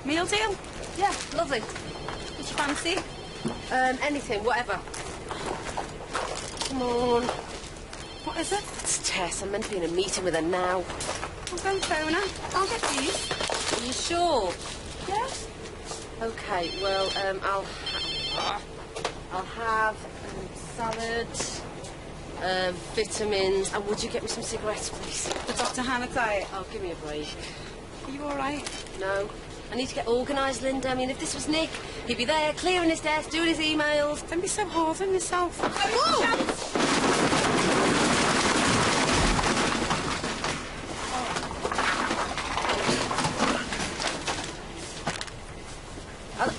Meal deal? Yeah, lovely. What you fancy? Anything, whatever. Come on. What is it? It's Tess. I'm meant to be in a meeting with her now. I'll go and phone her. I'll get these. Are you sure? Yes. Okay, well, I'll have salad, vitamins, and would you get me some cigarettes, please? The Dr. Hannah diet. Oh, give me a break. Are you all right? No. I need to get organised, Linda. I mean, if this was Nick, he'd be there, clearing his desk, doing his emails. Don't be so hard on yourself. Whoa!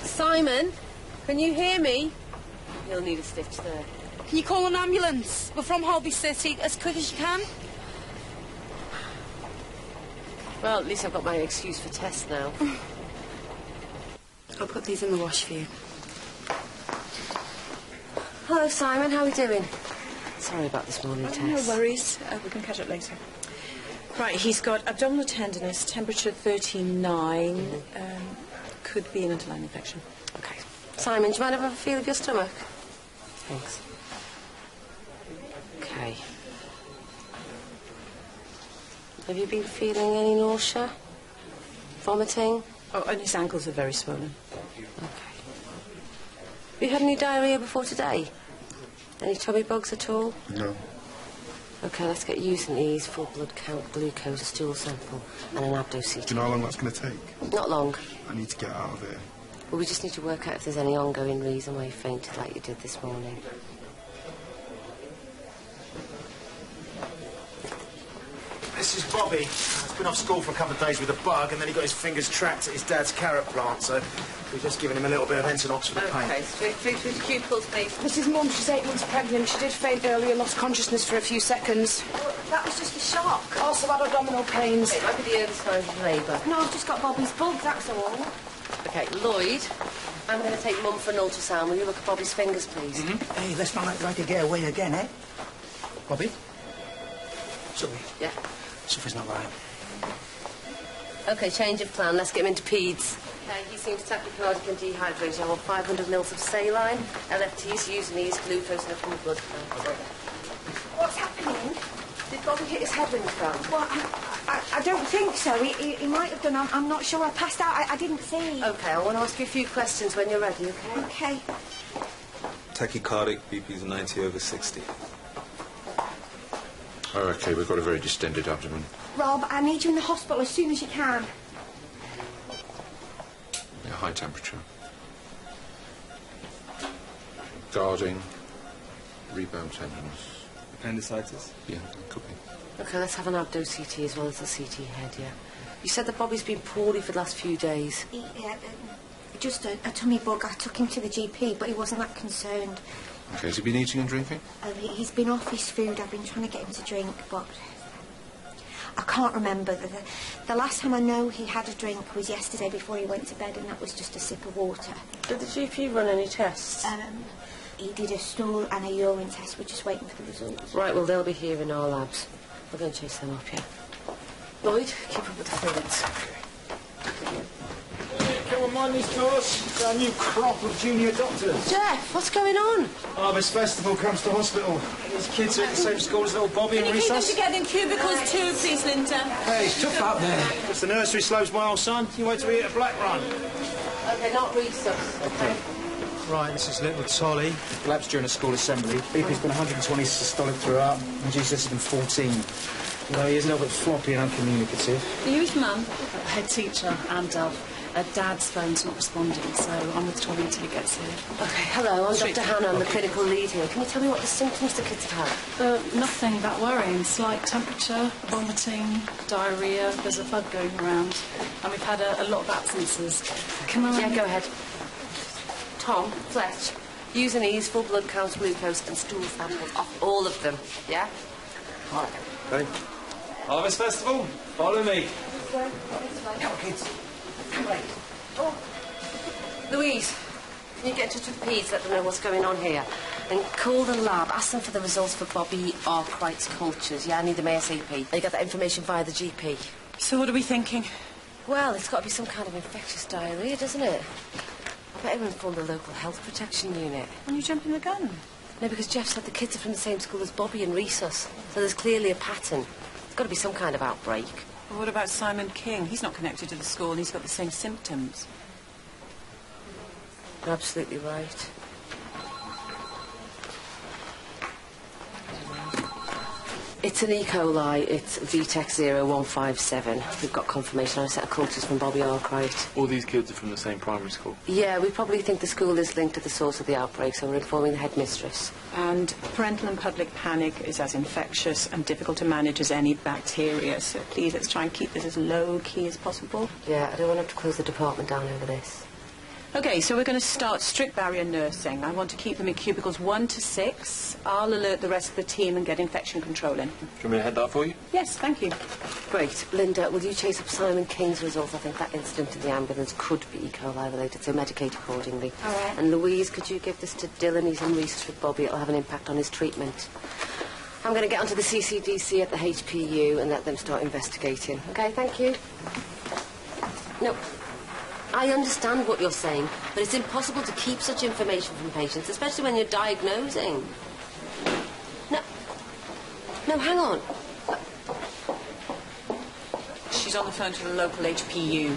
Simon, can you hear me? He'll need a stitch there. Can you call an ambulance? We're from Holby City, as quick as you can. Well, at least I've got my excuse for Tess now. I'll put these in the wash for you. Hello, Simon. How are we doing? Sorry about this morning, Tess. No worries. We can catch up later. Right, he's got abdominal tenderness, temperature 39. Could be an underlying infection. OK. Simon, do you mind if I have a feel of your stomach? Thanks. OK. Have you been feeling any nausea? Vomiting? Oh, and his ankles are very swollen. OK. Have you had any diarrhoea before today? Any tummy bugs at all? No. OK, let's get U's and E's, full blood count, glucose, a stool sample, and an abdo-CT. Do you know how long that's going to take? Not long. I need to get out of here. Well, we just need to work out if there's any ongoing reason why you fainted like you did this morning. This is Bobby. He's been off school for a couple of days with a bug, and then he got his fingers trapped at his dad's carrot plant, so we're just giving him a little bit of Entonox for the pain. OK, straight through to the pupils, please. This is Mum. She's 8 months pregnant. She did faint earlier, lost consciousness for a few seconds. Well, that was just a shock. Also had abdominal pains. It might be the early signs of labour. No, I've just got Bobby's bug, that's all. OK, Lloyd, I'm going to take Mum for an ultrasound. Will you look at Bobby's fingers, please? Mm-hmm. Hey, let's not act like a getaway again, eh? Bobby? Sorry. Yeah. Something's not right. OK, change of plan. Let's get him into peds. OK, he seems tachycardic and dehydrated. I want 500 mils of saline, LFTs, U's and E's, glucose and a full blood count. What's happening? Did Bobby hit his head when he fell? Well, I don't think so. He might have done. I'm not sure. I passed out. I didn't see. OK, I want to ask you a few questions when you're ready, OK? OK. Tachycardic, BP's 90/60. Oh, OK, we've got a very distended abdomen. Rob, I need you in the hospital as soon as you can. Yeah, high temperature. Guarding. Rebound tenderness. Appendicitis? Yeah, could be. OK, let's have an abdo-CT as well as the CT head, yeah. You said that Bobby's been poorly for the last few days. Just a tummy bug. I took him to the GP, but he wasn't that concerned. OK, has he been eating and drinking? He's been off his food. I've been trying to get him to drink, but I can't remember. The last time I know he had a drink was yesterday before he went to bed, and that was just a sip of water. Did the GP run any tests? He did a stool and a urine test. We're just waiting for the results. Right, well, they'll be here in our labs. We're going to chase them up, yeah? Lloyd, keep up with the fluids. Come on, mind these doors. Our new crop of junior doctors. Jeff, what's going on? Harvest Festival comes to hospital. These kids are at the same school as little Bobby and Can you keep them Resus. together in cubicles too, please, Linda? Hey, it's tough out there. It's the nursery slopes, my old son. You wait till we hit a black run. OK, not Resus, OK? Right, this is little Tolly. Collapsed during a school assembly. BP's been 120 systolic throughout, and GCS has been 14. No, he is a little bit floppy and uncommunicative. Are you his mum? Head teacher and Dad's phone's not responding, so I'm with Tommy until he gets here. OK, hello, I'm Dr. Hannah. I'm the clinical lead here. Can you tell me what the symptoms the kids have had? Nothing that worrying. Slight temperature, vomiting, diarrhoea. There's a bug going around. And we've had a lot of absences. Can I... Yeah, go ahead. Tom, Fletch, U's and E's, full blood count, glucose and stool samples off all of them, yeah? All right. Ready? Harvest Festival, follow me. Come on, kids. Oh. Louise, can you get in touch with the peds, let them know what's going on here? And call the lab, ask them for the results for Bobby Arkwright's cultures. Yeah, I need them ASAP. They got that information via the GP. So what are we thinking? Well, it's got to be some kind of infectious diarrhoea, doesn't it? I better inform the local health protection unit. When you jumping the gun? No, because Jeff said the kids are from the same school as Bobby and Resus, so there's clearly a pattern. There's got to be some kind of outbreak. Well, what about Simon King? He's not connected to the school and he's got the same symptoms. You're absolutely right. It's an E. coli. It's VTEC 0157. We've got confirmation on a set of cultures from Bobby Arkwright. All these kids are from the same primary school? Yeah, we probably think the school is linked to the source of the outbreak, so we're informing the headmistress. And parental and public panic is as infectious and difficult to manage as any bacteria, so please let's try and keep this as low-key as possible. Yeah, I don't want to have to close the department down over this. OK, so we're going to start strict barrier nursing. I want to keep them in cubicles 1 to 6. I'll alert the rest of the team and get infection control in. Do you want me to head that for you? Yes, thank you. Great. Linda, will you chase up Simon King's results? I think that incident in the ambulance could be E. coli related, so medicate accordingly. All right. And Louise, could you give this to Dylan? He's in research with Bobby. It'll have an impact on his treatment. I'm going to get onto the CCDC at the HPU and let them start investigating. OK, thank you. No. I understand what you're saying, but it's impossible to keep such information from patients, especially when you're diagnosing. No, hang on. She's on the phone to the local HPU.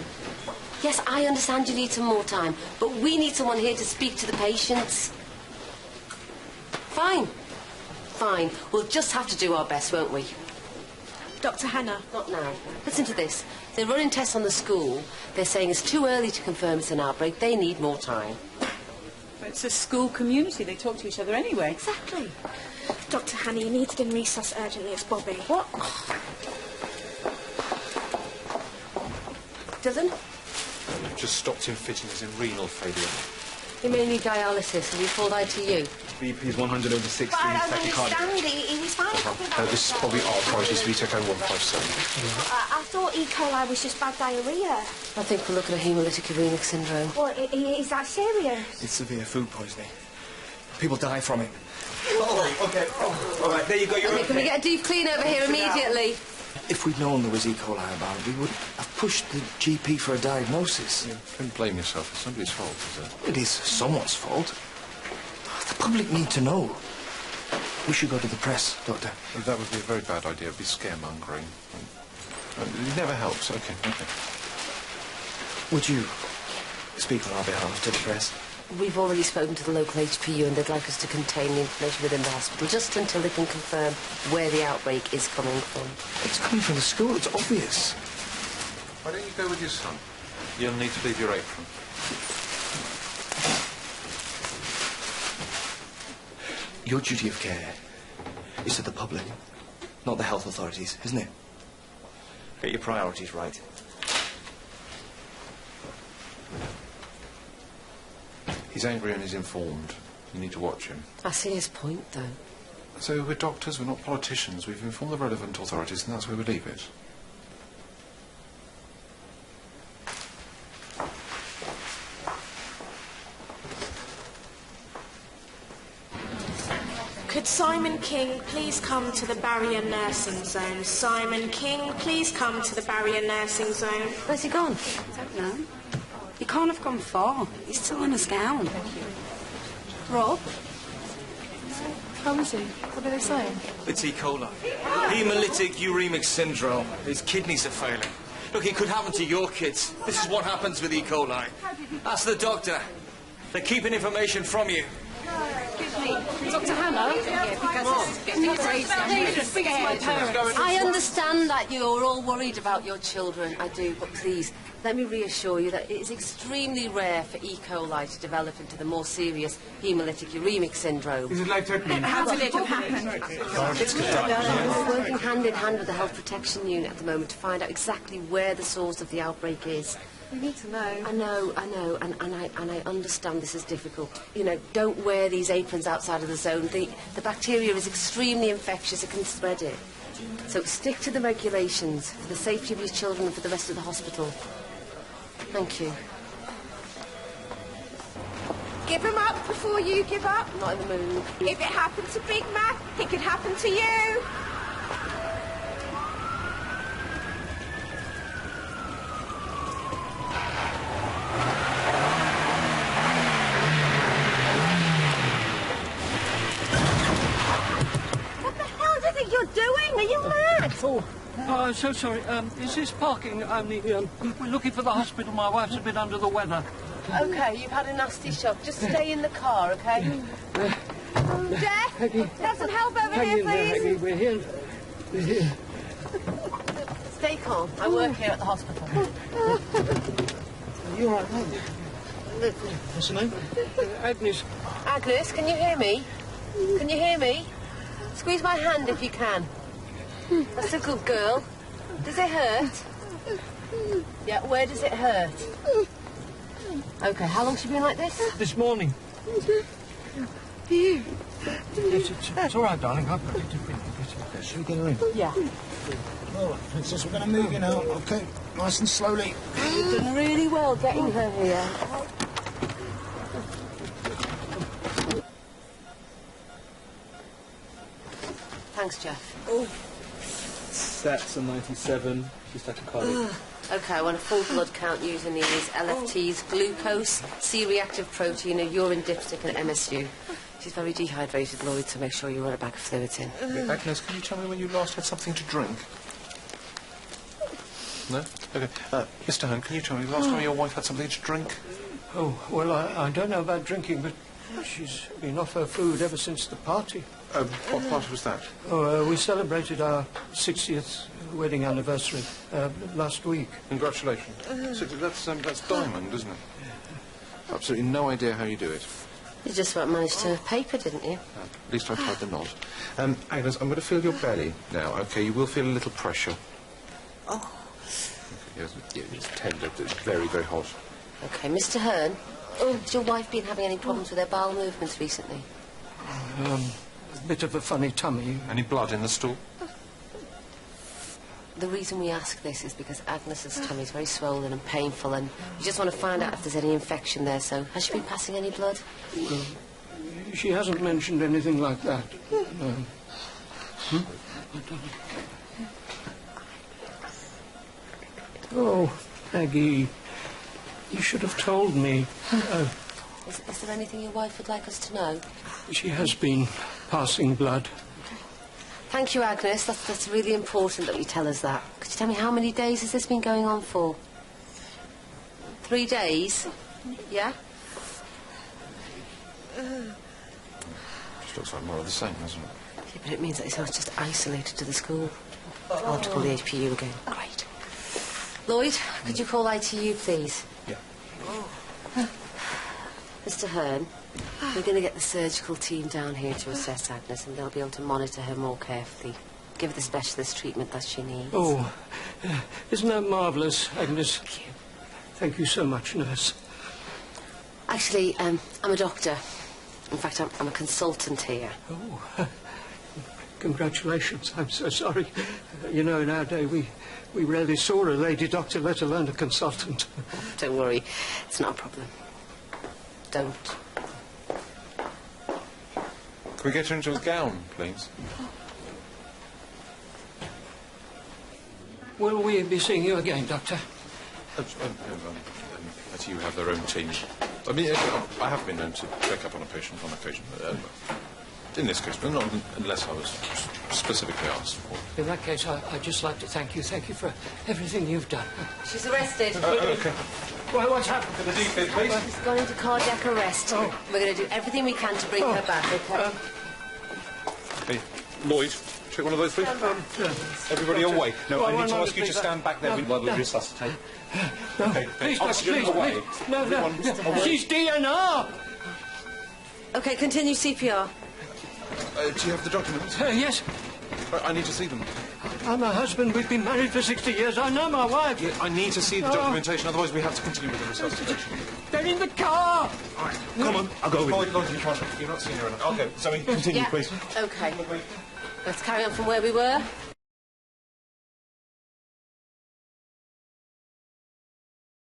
Yes, I understand you need some more time, but we need someone here to speak to the patients. Fine. We'll just have to do our best, won't we? Dr. Hannah. Not now. Listen to this. They're running tests on the school. They're saying it's too early to confirm it's an outbreak. They need more time. But it's a school community. They talk to each other anyway. Exactly. Dr. Hannah, you needed in resus urgently. It's Bobby. What? Dylan? Just stopped him fitting as in renal failure. He may need dialysis. Have you called ITU? BP's 100 over 60, But I don't tachycardia. understand. He was fine. This is probably arthritis, VTEC 0157. I thought E. coli was just bad diarrhoea. I think we're looking at hemolytic uremic syndrome. Well, is that serious? It's severe food poisoning. People die from it. Oh, OK. Oh, all right, there you go. You're Okay, can we get a deep clean over here immediately? If we'd known there was E. coli about, we would have pushed the GP for a diagnosis. Don't blame yourself. It's somebody's fault, is it? It is someone's fault. The public need to know. We should go to the press, Doctor. That would be a very bad idea. It would be scaremongering. It never helps. OK. Would you speak on our behalf to the press? We've already spoken to the local HPU and they'd like us to contain the information within the hospital just until they can confirm where the outbreak is coming from. It's coming from the school. It's obvious. Why don't you go with your son? You'll need to leave your apron. Your duty of care is to the public, not the health authorities, isn't it? Get your priorities right. He's angry and he's informed. You need to watch him. I see his point, though. So we're doctors, we're not politicians. We've informed the relevant authorities and that's where we leave it. Could Simon King please come to the barrier nursing zone? Simon King, please come to the barrier nursing zone. Where's he gone? I don't know. He can't have gone far. He's still in his gown. Rob? How is he? What are they saying? It's E. coli. Hemolytic uremic syndrome. His kidneys are failing. Look, it could happen to your kids. This is what happens with E. coli. Ask the doctor. They're keeping information from you. Dr. Hannah? Can you speak to my parents? I understand that you're all worried about your children. I do, but please, let me reassure you that it is extremely rare for E. coli to develop into the more serious hemolytic uremic syndrome. Is it life-threatening? How did it happen? We're working hand in hand with the Health Protection Unit at the moment to find out exactly where the source of the outbreak is. We need to know. I know, and I understand this is difficult. You know, don't wear these aprons outside of the zone. The bacteria is extremely infectious, it can spread it. So stick to the regulations for the safety of your children and for the rest of the hospital. Thank you. Give him up before you give up. Not in the mood. If it happened to Big Mac, it could happen to you. Oh, I'm so sorry. Is this parking? We're looking for the hospital. My wife's a bit under the weather. OK, you've had a nasty shock. Just stay in the car, OK? Jeff, have some help over Hang here, in there, please. Aggie. We're here. We're here. Stay calm. I work here at the hospital. Are you all right, mate? What's her name? Agnes. Agnes, can you hear me? Can you hear me? Squeeze my hand if you can. That's a good girl. Does it hurt? Yeah, where does it hurt? OK, how long's she been like this? This morning. Yes, it's all right, darling. I've got it. Should we get her in? Yeah. All right, Princess, we're going to move you now. OK, nice and slowly. You've done really well getting her here. Thanks, Jeff. Oh. Stats are 97. She's tachycardic. OK, I want a full blood count using these LFTs, glucose, C-reactive protein, a urine dipstick and MSU. She's very dehydrated, Lloyd, so make sure you run a bag of fluids in. Agnes, can you tell me when you last had something to drink? No? OK. Mr. Hearn, can you tell me the last time your wife had something to drink? Oh, well, I don't know about drinking, but she's been off her food ever since the party. What party was that? Oh, we celebrated our 60th wedding anniversary last week. Congratulations. So that's diamond, isn't it? Absolutely no idea how you do it. You just about managed to paper, didn't you? At least I tried the knot. Agnes, I'm going to feel your belly now, OK? You will feel a little pressure. Oh. Yes, it's tender. It's very, very hot. OK, Mr. Hearn, has your wife been having any problems with her bowel movements recently? A bit of a funny tummy. Any blood in the stool? The reason we ask this is because Agnes's tummy is very swollen and painful, and we just want to find out if there's any infection there. So, has she been passing any blood? She hasn't mentioned anything like that. No. Oh, Aggie, you should have told me. Is there anything your wife would like us to know? She has been passing blood. Thank you, Agnes. That's really important that you tell us that. Could you tell me how many days has this been going on for? 3 days? Yeah? Just looks like more of the same, doesn't it? Yeah, but it means that it's not just isolated to the school. I'll have to call the HPU again. Great. Lloyd, could you call ITU, please? Yeah. Mr. Hearn, we're going to get the surgical team down here to assess Agnes, and they'll be able to monitor her more carefully. Give her the specialist treatment that she needs. Oh, isn't that marvellous, Agnes? Thank you. Thank you so much, nurse. Actually, I'm a doctor. In fact, I'm a consultant here. Oh, congratulations. I'm so sorry. You know, in our day, we rarely saw a lady doctor, let alone a consultant. Don't worry. It's not a problem. Don't. Can we get her into a gown, please? Will we be seeing you again, Doctor? ITU have their own team. I mean, I have been known to check up on a patient on occasion. In this case, but not unless I was specifically asked for. In that case, I'd just like to thank you. Thank you for everything you've done. She's arrested. OK. Well, what's happened to the DP, please? She's gone into cardiac arrest. Oh. We're going to do everything we can to bring her back, OK? Hey, Lloyd, check one of those, please. Everybody awake. No, I need to ask you to stand back there while we resuscitate. Okay, please, oxygen away. No. She's DNR. OK, continue CPR. Do you have the documents? Yes. I need to see them. I'm her husband. We've been married for 60 years. I know my wife. Yeah, I need to see the documentation, otherwise we have to continue with the resuscitation. They're in the car. All right, come on. I'll go with you. You're not seeing her enough. Okay, Zoe, continue, Yeah. please. OK. Let's carry on from where we were.